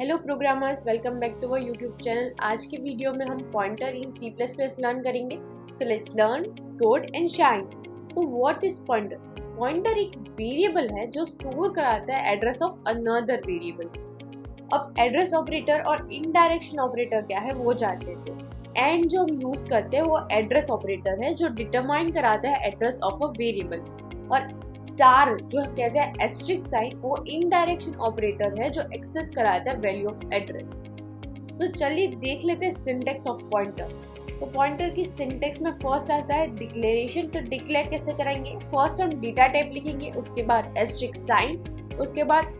Hello programmers, welcome back to our YouTube channel. आज के video में हम पॉइंटर इन C++ लर्न करेंगे। So let's learn code and shine. So what is pointer? Pointer एक variable है जो स्टोर कराता है एड्रेस ऑफ अनदर वेरिएबल। अब एड्रेस ऑपरेटर और इनडायरेक्शन ऑपरेटर क्या है वो जान लेते हैं। एंड जो हम यूज करते हैं वो एड्रेस ऑपरेटर है जो डिटरमाइन कराता है एड्रेस ऑफ अ वेरिएबल। और स्टार जो कहते हैं एस्ट्रिक साइन, वो इनडायरेक्शन ऑपरेटर है जो एक्सेस कराता है वैल्यू ऑफ एड्रेस। तो चलिए देख लेते हैं सिंटेक्स ऑफ पॉइंटर। तो पॉइंटर की सिंटेक्स में फर्स्ट आता है डिक्लेरेशन। तो डिक्लेयर कैसे करेंगे? फर्स्ट हम डेटा टाइप लिखेंगे, उसके बाद एस्ट्रिक साइन, उसके बाद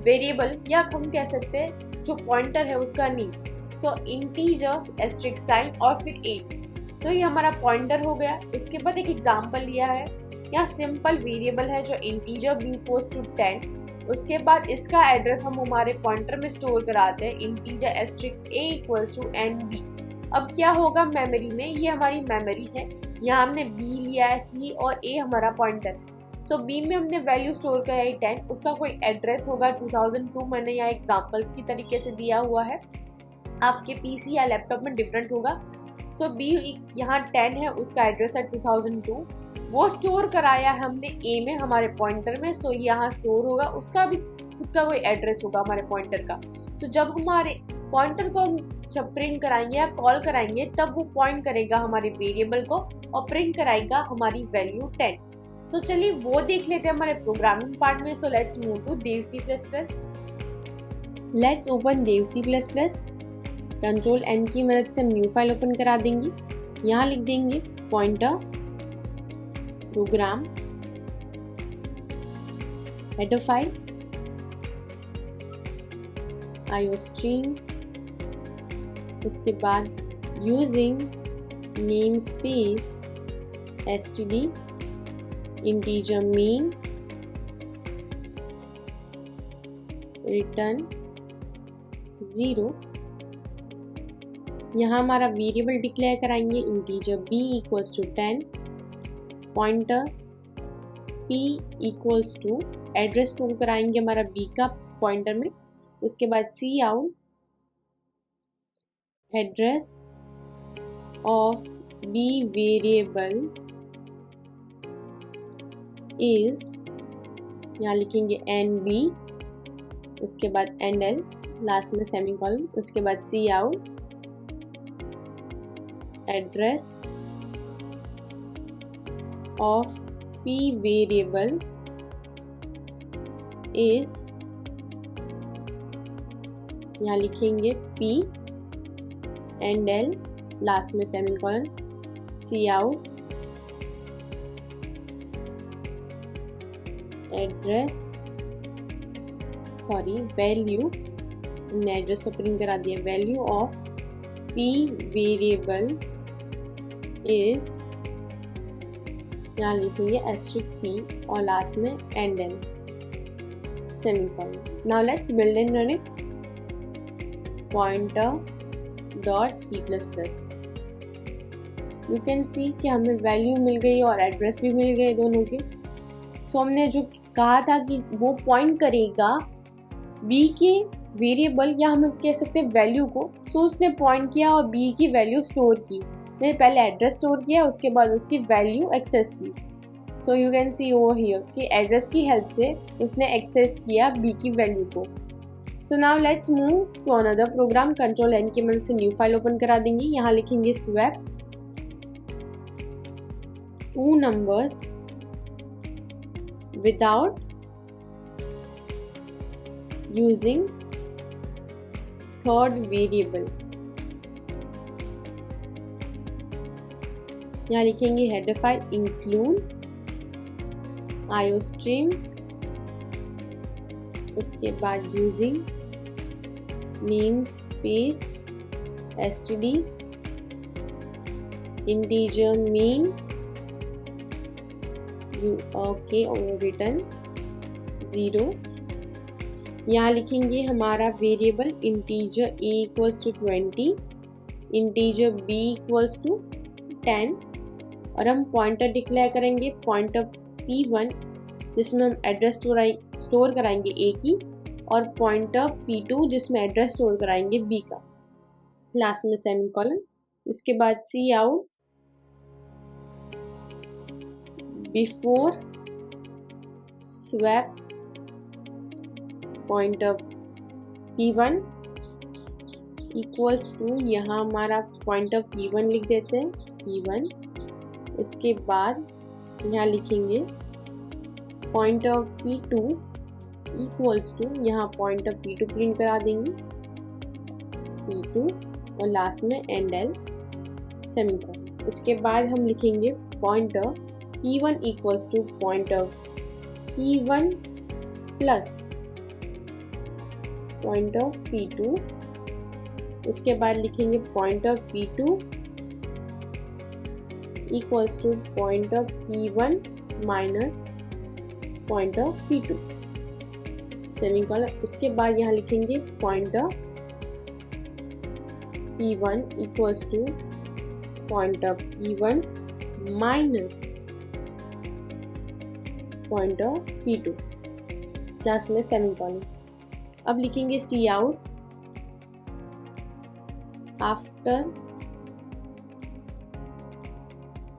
वेरिएबल या हम कह सकते हैं जो पॉइंटर है उसका नेम। सो इंटीजर एस्ट्रिक साइन और फिर 8। सो ये हमारा पॉइंटर हो गया। इसके बाद एक एग्जांपल लिया है, यहाँ सिंपल वेरिएबल है जो इंटीजर b इक्वल्स टू 10। उसके बाद इसका एड्रेस हम हमारे पॉइंटर में स्टोर कराते हैं, integer asterisk a equals to nb। अब क्या होगा मेमोरी में? ये हमारी मेमोरी है, यहाँ हमने b लिया है, c और a हमारा पॉइंटर है। सो b में हमने वैल्यू स्टोर कराई 10, उसका कोई एड्रेस होगा 2002। मैंने यहाँ एग्जाम्पल की तरीके से दिया हुआ है, आपके पीसी या लैपटॉप में डिफरेंट होगा। सो b यहाँ 10 है, उसका एड्रेस है 2002। वो स्टोर कराया हमने a में हमारे पॉइंटर में। सो यहाँ स्टोर होगा, उसका भी खुद का कोई एड्रेस होगा हमारे पॉइंटर का। सो जब हमारे पॉइंटर को हम जब प्रिंट कराएंगे या कॉल कराएंगे तब वो पॉइंट करेगा हमारे वेरिएबल को और प्रिंट कराएगा हमारी वैल्यू 10। सो चलिए वो देख लेते हैं हमारे प्रोग्रामिंग पार्ट में। So let's move to Dev C++। Let's open Dev C++। Control N की मदद से न्यू फाइल ओपन करा देंगे। यहाँ लिख देंगे pointer program header file iostream। उसके बाद using name space std integer main return 0। यहाँ हमारा वेरिएबल डिक्लेयर कराएंगे integer b equals to 10, pointer p equals to address store कराएंगे हमारा b का पॉइंटर में। उसके बाद C out address of b variable is, यहाँ लिखेंगे nb, उसके बाद nl, लास्ट में सेमीकोलन। उसके बाद C out address of p variable is, यहाँ लिखेंगे p and l, लास्ट में semicolon. C out address value, हमने एड्रेस तो प्रिंट करा दिया, value of p variable is, यहाँ लिखेंगे एस्ट्रिक p और लास्ट में and L semicolon. Now let's build and run it. Pointer dot C++। You can see कि हमें वैल्यू मिल गई और एड्रेस भी मिल गए दोनों के। सो हमने जो कहा था कि वो पॉइंट करेगा b के वेरिएबल या हम कह सकते हैं वैल्यू को। सो उसने पॉइंट किया और b की वैल्यू स्टोर की। मैंने पहले एड्रेस स्टोर किया, उसके बाद उसकी वैल्यू एक्सेस की। So you can see over here कि एड्रेस की हेल्प से उसने एक्सेस किया b की वैल्यू को। So now let's move to another program. Control N की मदद से न्यू फाइल ओपन करा देंगे। यहाँ लिखेंगे swap two numbers without using third variable. यहाँ लिखेंगे हेडर फाइल इंक्लूड iostream, उसके बाद using name space std integer main okay और रिटर्न 0। यहाँ लिखेंगे हमारा variable integer a equals to 20, integer b equals to 10 और हम पॉइंटर डिक्लेयर करेंगे पॉइंटर p1 जिसमें हम एड्रेस स्टोर कराएंगे a की और पॉइंटर P2 जिसमें एड्रेस स्टोर कराएंगे B का, लास्ट में सेमीकोलन। इसके बाद C out before swap pointer P1 equals to, यहाँ हमारा पॉइंटर P1 लिख देते हैं, P1। इसके बाद यहाँ लिखेंगे पॉइंटर P2 इक्वल्स टू, यहाँ पॉइंटर P2 प्रिंट करा देंगे, P2 और लास्ट में एंड एल सेमीकोलन। इसके बाद हम लिखेंगे pointer P1 equals to pointer P1 plus pointer P2। इसके बाद लिखेंगे pointer P2 equals to pointer P1 minus pointer P2 semicolon. उसके बाद यहाँ लिखेंगे pointer P1 equals to pointer P1 minus pointer P2 plus में सेमीकोलन। अब लिखेंगे C out after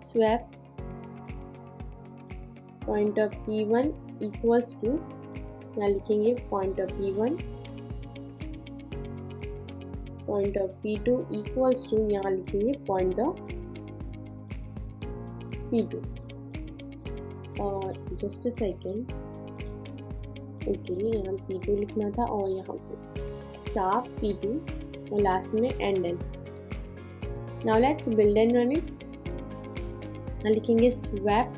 swap pointer P1 equals to, यहाँ लिखेंगे pointer P1 pointer P2 equals to, यहाँ लिखेंगे पॉइंटर P2 और जस्ट अ सेकेंड, ओके यहाँ P2 लिखना था और यहाँ पे स्टार P2 और लास्ट में and L. Now let's build and run it. लिखेंगे swap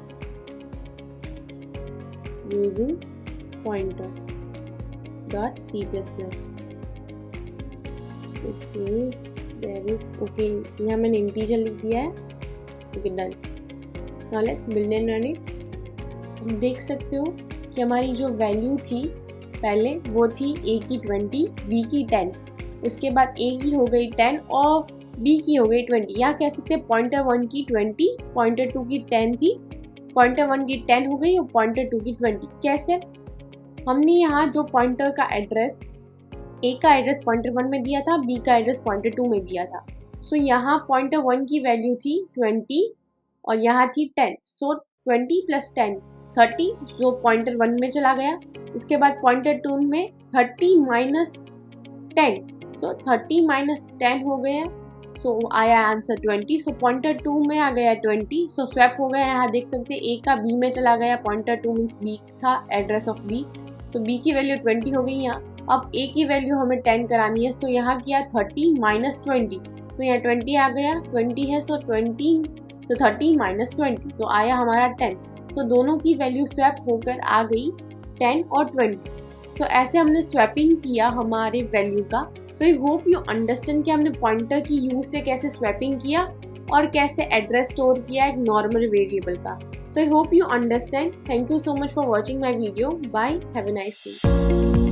using pointer dot C plus plus. Okay there is, okay यहाँ मैंने इंटीजर लिख दिया है, okay done. Now let's build and run it. देख सकते हो कि हमारी जो वैल्यू थी पहले वो थी A की 20, B की 10, उसके बाद A की हो गई 10 और B की हो गई 20। यहाँ कह सकते हैं पॉइंटर 1 की 20, पॉइंटर 2 की 10 थी, पॉइंटर 1 की 10 हो गई और पॉइंटर 2 की 20। कैसे? हमने यहाँ जो पॉइंटर का एड्रेस, A का एड्रेस पॉइंटर 1 में दिया था, B का एड्रेस पॉइंटर 2 में दिया था। सो यहाँ पॉइंटर 1 की वैल्यू थी 20 और यहाँ थी 10। सो 20 प्लस 10 30 जो पॉइंटर 1 में चला गया। इसके बाद पॉइंटर 2 में 30 माइनस 10, सो 30 माइनस 10 हो गया, सो आया आंसर 20। सो पॉइंटर 2 में आ गया 20, सो स्वैप हो गया। यहाँ देख सकते हैं A का B में चला गया, पॉइंटर 2 मीन्स B था, address of B, so B की वैल्यू 20 हो गई यहाँ। अब A की वैल्यू हमें 10 करानी है, सो यहाँ किया 30 माइनस 20, सो यहाँ 20 आ गया, 20 है सो 20, सो 30 माइनस 20 तो आया हमारा 10। सो दोनों की वैल्यू स्वैप होकर आ गई 10 और 20। सो ऐसे हमने स्वैपिंग किया हमारे वैल्यू का। So I hope you understand कि हमने पॉइंटर की यूज से कैसे स्वैपिंग किया और कैसे एड्रेस स्टोर किया एक नॉर्मल वेरिएबल का। So I hope you understand. Thank you so much for watching my video. Bye, have a nice day.